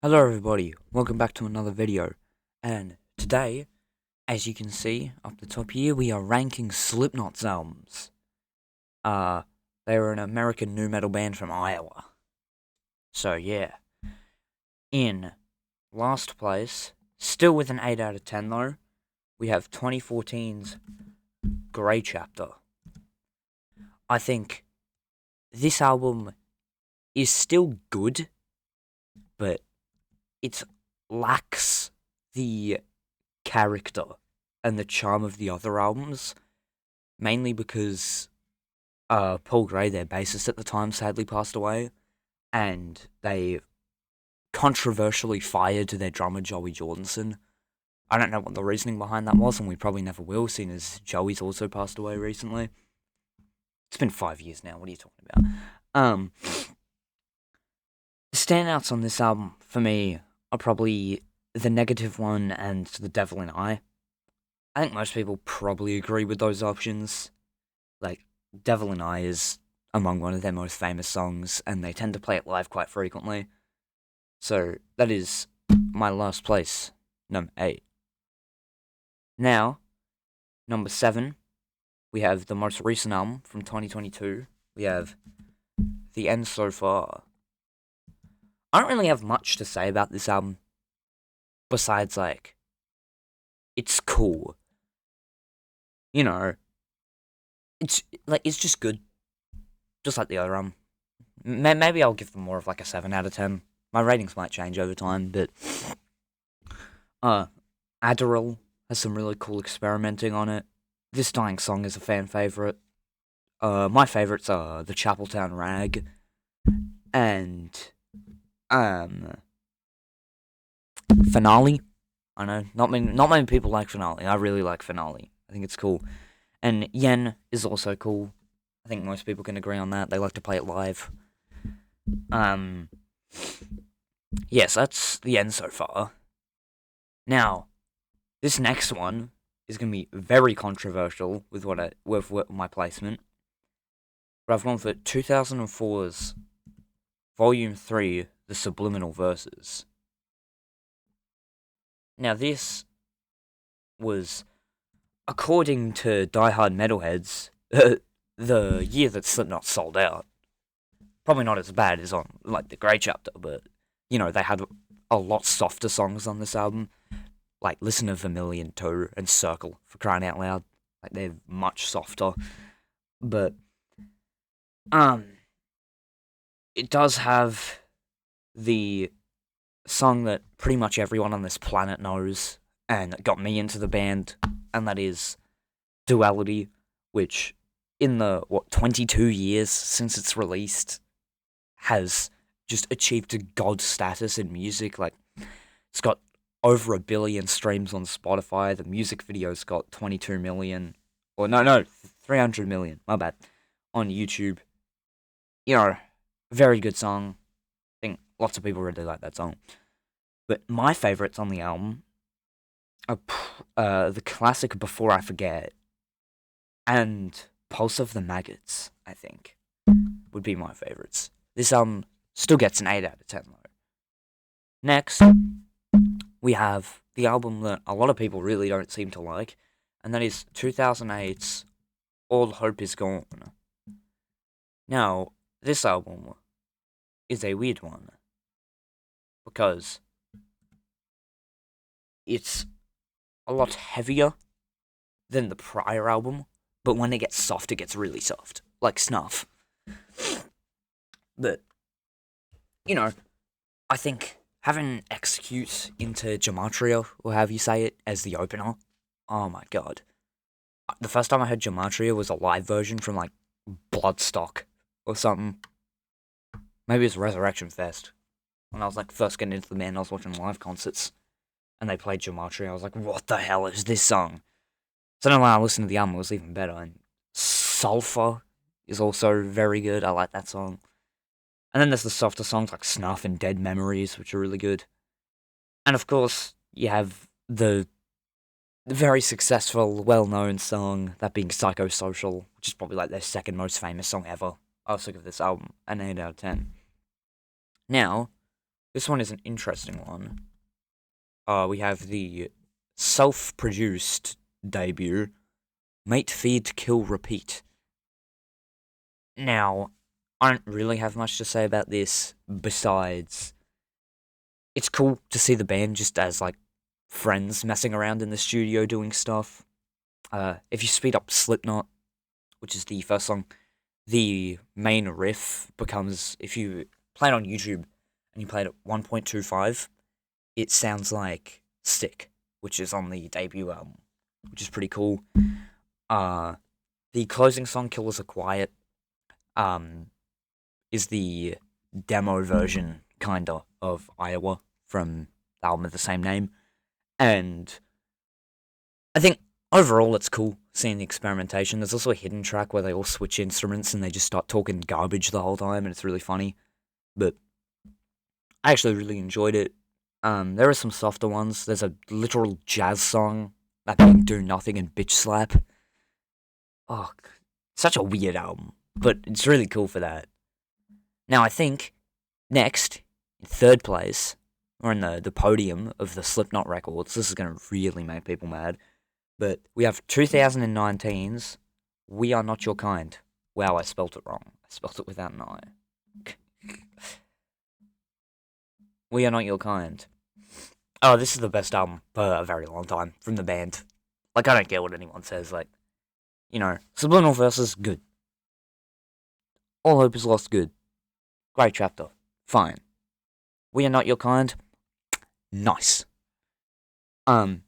Hello everybody, welcome back to another video, and today, as you can see up the top here, we are ranking Slipknot's albums. They're an American nu metal band from Iowa. So yeah, in last place, still with an 8 out of 10 though, we have 2014's Grey Chapter. I think this album is still good, but it lacks the character and the charm of the other albums, mainly because Paul Gray, their bassist at the time, sadly passed away, and they controversially fired their drummer Joey Jordison. I don't know what the reasoning behind that was, and we probably never will, seeing as Joey's also passed away recently. It's been 5 years now, what are you talking about? The standouts on this album, for me, are probably The Negative One and The Devil in I. I think most people probably agree with those options. Like, Devil in I is among one of their most famous songs, and they tend to play it live quite frequently. So, that is my last place, number 8. Now, number 7, we have the most recent album from 2022. We have The End So Far. I don't really have much to say about this album, besides, like, it's cool. You know, it's just good. Just like the other album. Maybe I'll give them more of, like, a 7 out of 10. My ratings might change over time, but, Adderall has some really cool experimenting on it. This Dying Song is a fan favorite. My favorites are The Chapeltown Rag, and Finale. I know, not many people like Finale. I really like Finale. I think it's cool. And Yen is also cool. I think most people can agree on that. They like to play it live. Yes, that's the end so far. Now, this next one is going to be very controversial with with my placement. But I've gone for 2004's Volume 3, The Subliminal Verses. Now, this was, according to diehard metalheads, the year that Slipknot sold out. Probably not as bad as on, like, the Grey Chapter, but, you know, they had a lot softer songs on this album. Like, listen to Vermilion 2 and Circle, for crying out loud. Like, they're much softer. But, it does have the song that pretty much everyone on this planet knows, and that got me into the band, and that is Duality, which, in the, 22 years since it's released, has just achieved a god status in music. Like, it's got over 1 billion streams on Spotify, the music video's got 22 million, or no, 300 million, my bad, on YouTube. You know, very good song. I think lots of people really like that song. But my favourites on the album are the classic Before I Forget and Pulse of the Maggots, I think, would be my favourites. This album still gets an 8 out of 10 though. Next, we have the album that a lot of people really don't seem to like, and that is 2008's All Hope Is Gone. Now, this album is a weird one, because it's a lot heavier than the prior album, but when it gets soft, it gets really soft, like Snuff. But, you know, I think having Execute into Gematria, or however you say it, as the opener, oh my god. The first time I heard Gematria was a live version from, like, Bloodstock or something. Maybe it's Resurrection Fest. When I was, like, first getting into the band, I was watching live concerts, and they played Gematria. I was like, what the hell is this song? So then when I listened to the album, it was even better. And Sulfur is also very good. I like that song. And then there's the softer songs like Snuff and Dead Memories, which are really good. And of course, you have the very successful, well-known song, that being Psychosocial, which is probably like their second most famous song ever. I also give this album an 8 out of 10. Now, This one is an interesting one. We have the self-produced debut, Mate, Feed, Kill, Repeat. Now, I don't really have much to say about this, besides it's cool to see the band just as, like, friends messing around in the studio doing stuff. If you speed up Slipknot, which is the first song, the main riff becomes, if you play it on YouTube and you play it at 1.25, it sounds like Stick, which is on the debut album, which is pretty cool. The closing song, Killers Are Quiet, is the demo version, kinda, of Iowa from the album of the same name. And I think overall it's cool seeing the experimentation. There's also a hidden track where they all switch instruments and they just start talking garbage the whole time, and it's really funny. But I actually really enjoyed it. There are some softer ones. There's a literal jazz song, that being Do Nothing and Bitch Slap. Oh, such a weird album, but it's really cool for that. Now, I think, next, in third place, or in the podium of the Slipknot records, this is going to really make people mad, but we have 2019's We Are Not Your Kind. Wow, I spelt it wrong. I spelt it without an I. We Are Not Your Kind. Oh, this is the best album for a very long time from the band. Like, I don't care what anyone says, like, you know, Subliminal Verses, good. All Hope Is Lost, good. Great chapter, fine. We Are Not Your Kind, nice. You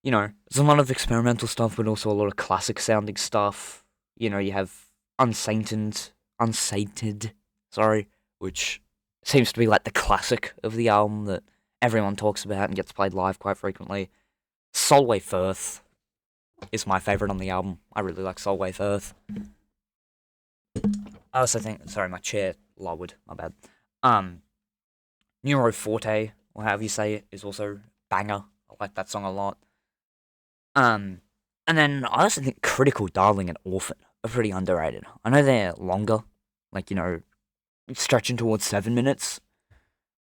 know, there's a lot of experimental stuff, but also a lot of classic sounding stuff. You know, you have Unsainted, which seems to be like the classic of the album that everyone talks about and gets played live quite frequently. Solway Firth is my favourite on the album. I really like Solway Firth. I also think, sorry, my chair lowered, my bad. Neuro Forte, or however you say it, is also banger. I like that song a lot. And then I also think Critical Darling and Orphan are pretty underrated. I know they're longer, like, you know, stretching towards 7 minutes,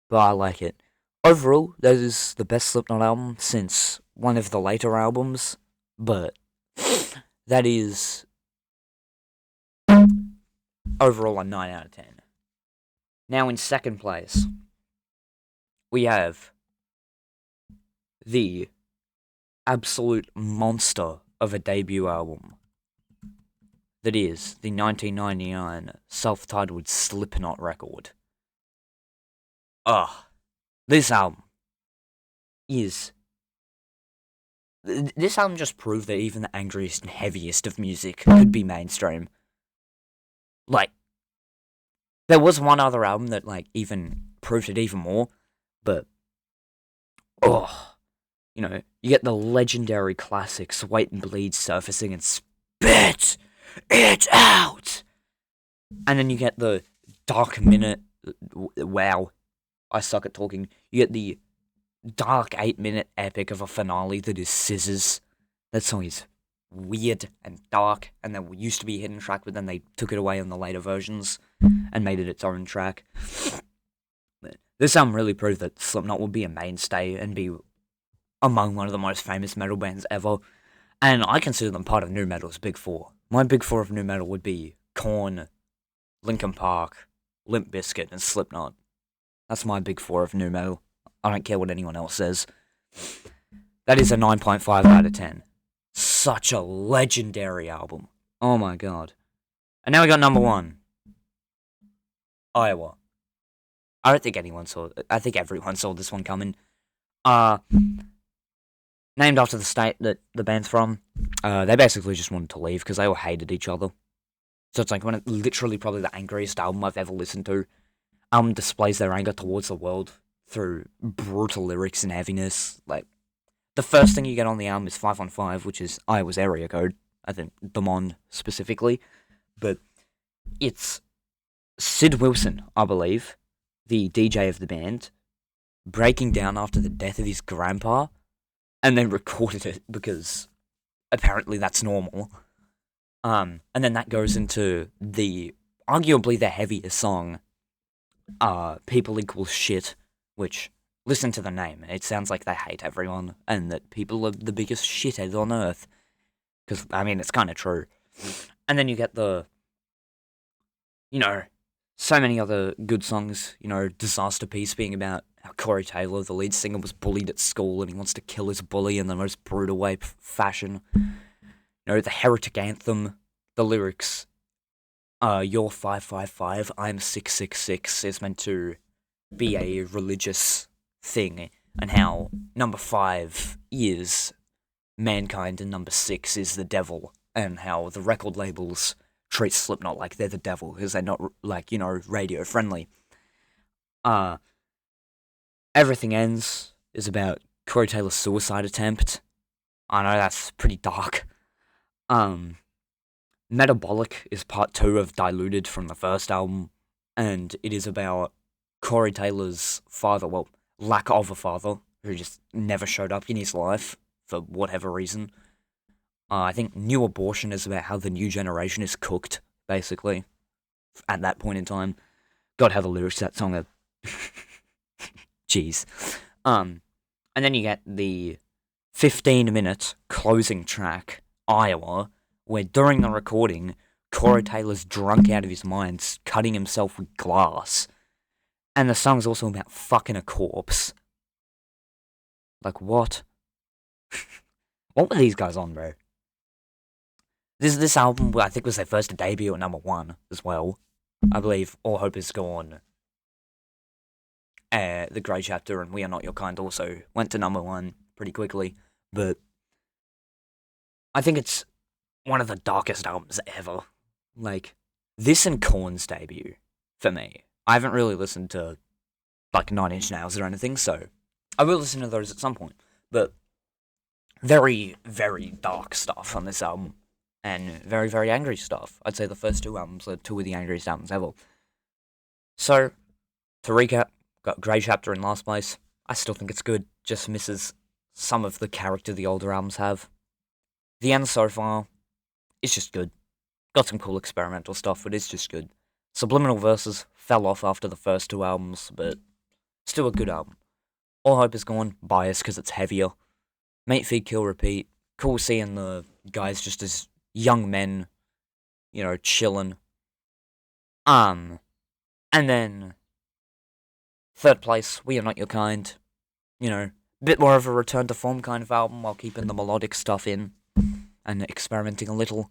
but I like it. Overall, that is the best Slipknot album since one of the later albums, but that is overall a 9 out of 10. Now in second place, we have the absolute monster of a debut album that is the 1999 self-titled Slipknot record. This album is... This album just proved that even the angriest and heaviest of music could be mainstream. Like, there was one other album that, like, even proved it even more, but... You know, you get the legendary classics, Wait and Bleed surfacing and spit it out! And then you get the dark minute... Wow, I suck at talking. You get the dark 8-minute epic of a finale that is Scissors. That song is weird and dark, and there used to be a hidden track, but then they took it away on the later versions and made it its own track. But this album really proved that Slipknot would be a mainstay and be among one of the most famous metal bands ever, and I consider them part of nu metal's big four. My big four of nu metal would be Korn, Linkin Park, Limp Bizkit, and Slipknot. That's my big four of nu metal. I don't care what anyone else says. That is a 9.5 out of 10. Such a legendary album. Oh my god. And now we got number one. Iowa. I don't think anyone saw it. I think everyone saw this one coming. Named after the state that the band's from. They basically just wanted to leave because they all hated each other. So it's like literally probably the angriest album I've ever listened to. Displays their anger towards the world through brutal lyrics and heaviness. Like, the first thing you get on the album is 515, which is Iowa's area code. I think Demond specifically. But it's Sid Wilson, I believe, the DJ of the band, breaking down after the death of his grandpa, and then recorded it because apparently that's normal. And then that goes into the arguably the heaviest song, People Equals Shit, which, listen to the name, it sounds like they hate everyone, and that people are the biggest shitheads on earth. Because, I mean, it's kind of true. And then you get so many other good songs, Disaster Piece being about how Corey Taylor, the lead singer, was bullied at school and he wants to kill his bully in the most brutal way fashion. The Heretic Anthem, the lyrics, you're 555, I'm 666, is meant to be a religious thing, and how number 5 is mankind and number 6 is the devil, and how the record labels treat Slipknot like they're the devil because they're not, radio friendly. Everything Ends is about Corey Taylor's suicide attempt. I know that's pretty dark. Metabolic is part 2 of Diluted from the first album, and it is about Corey Taylor's father, well, lack of a father, who just never showed up in his life for whatever reason. I think New Abortion is about how the new generation is cooked, basically, at that point in time. God, how the lyrics to that song are... Jeez. And then you get the 15-minute closing track, Iowa, where during the recording, Corey Taylor's drunk out of his mind, cutting himself with glass. And the song's also about fucking a corpse. Like, what? What were these guys on, bro? This album, I think, was their first debut at number 1 as well. I believe All Hope Is Gone, The Grey Chapter, and We Are Not Your Kind also went to number 1 pretty quickly. But I think it's one of the darkest albums ever. Like, this and Korn's debut, for me. I haven't really listened to, 9 Inch Nails or anything, so I will listen to those at some point. But very, very dark stuff on this album. And very, very angry stuff. I'd say the first 2 albums are 2 of the angriest albums ever. So, to recap, got Grey Chapter in last place. I still think it's good, just misses some of the character the older albums have. The end so far, it's just good. Got some cool experimental stuff, but it's just good. Subliminal Verses fell off after the first 2 albums, but still a good album. All Hope Is Gone, biased because it's heavier. Mate, Feed, Kill, Repeat. Cool seeing the guys just as young men, chilling. And then, 3rd place, We Are Not Your Kind. Bit more of a return to form kind of album while keeping the melodic stuff in and experimenting a little.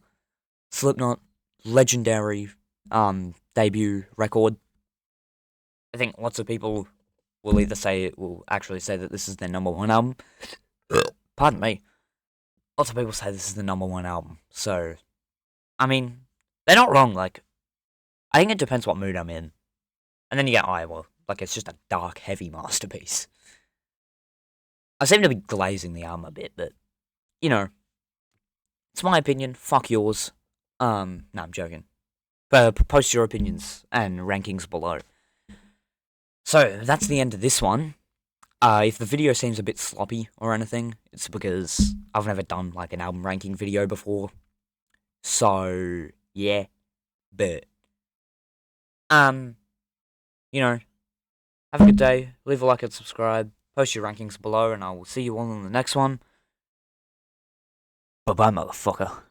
Slipknot, legendary debut record. I think lots of people will actually say that this is their number 1 album. Pardon me. Lots of people say this is the number 1 album, so, I mean, they're not wrong, I think it depends what mood I'm in. And then you get Iowa, it's just a dark, heavy masterpiece. I seem to be glazing the album a bit, but, it's my opinion, fuck yours. No, I'm joking. But post your opinions and rankings below. So, that's the end of this one. If the video seems a bit sloppy or anything, it's because I've never done, an album ranking video before. So, yeah. But, have a good day, leave a like and subscribe, post your rankings below, and I will see you all in the next one. Bye-bye, motherfucker.